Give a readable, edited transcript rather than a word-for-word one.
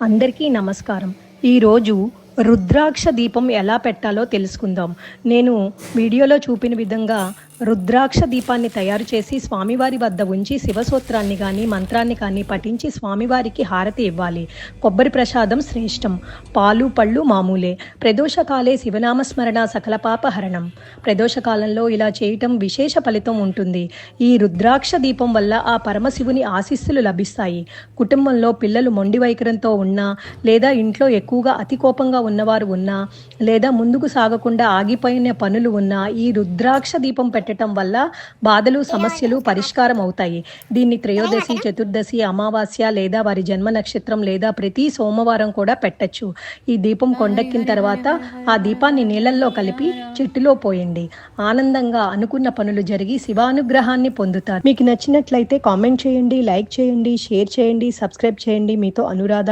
అందరికీ నమస్కారం. ఈరోజు రుద్రాక్ష దీపం ఎలా పెట్టాలో తెలుసుకుందాం. నేను వీడియోలో చూపిన విధంగా రుద్రాక్ష దీపాన్ని తయారు చేసి స్వామివారి వద్ద ఉంచి శివసూత్రాన్ని కానీ మంత్రాన్ని కానీ పఠించి స్వామివారికి హారతి ఇవ్వాలి. కొబ్బరి ప్రసాదం శ్రేష్టం. పాలు పళ్ళు మామూలే. ప్రదోషకాలే శివనామస్మరణ సకల పాపహరణం. ప్రదోషకాలంలో ఇలా చేయటం విశేష ఫలితం ఉంటుంది. ఈ రుద్రాక్ష దీపం వల్ల ఆ పరమశివుని ఆశీస్సులు లభిస్తాయి. కుటుంబంలో పిల్లలు మొండి వైఖరంతో ఉన్నా, లేదా ఇంట్లో ఎక్కువగా అతి కోపంగా ఉన్నవారు ఉన్నా, లేదా ముందుకు సాగకుండా ఆగిపోయిన పనులు ఉన్నా ఈ రుద్రాక్ష దీపం పెట్టడం వల్ల బాధలు సమస్యలు పరిష్కారం అవుతాయి. దీన్ని త్రయోదశి, చతుర్దశి, అమావాస్య లేదా వారి జన్మ నక్షత్రం లేదా ప్రతి సోమవారం కూడా పెట్టచ్చు. ఈ దీపం కొండెక్కిన తర్వాత ఆ దీపాన్ని నీళ్ళల్లో కలిపి చెట్టులో పోయండి. ఆనందంగా అనుకున్న పనులు జరిగి శివానుగ్రహాన్ని పొందుతారు. మీకు నచ్చినట్లయితే కామెంట్ చేయండి, లైక్ చేయండి, షేర్ చేయండి, సబ్స్క్రైబ్ చేయండి. మీతో అనురాధ.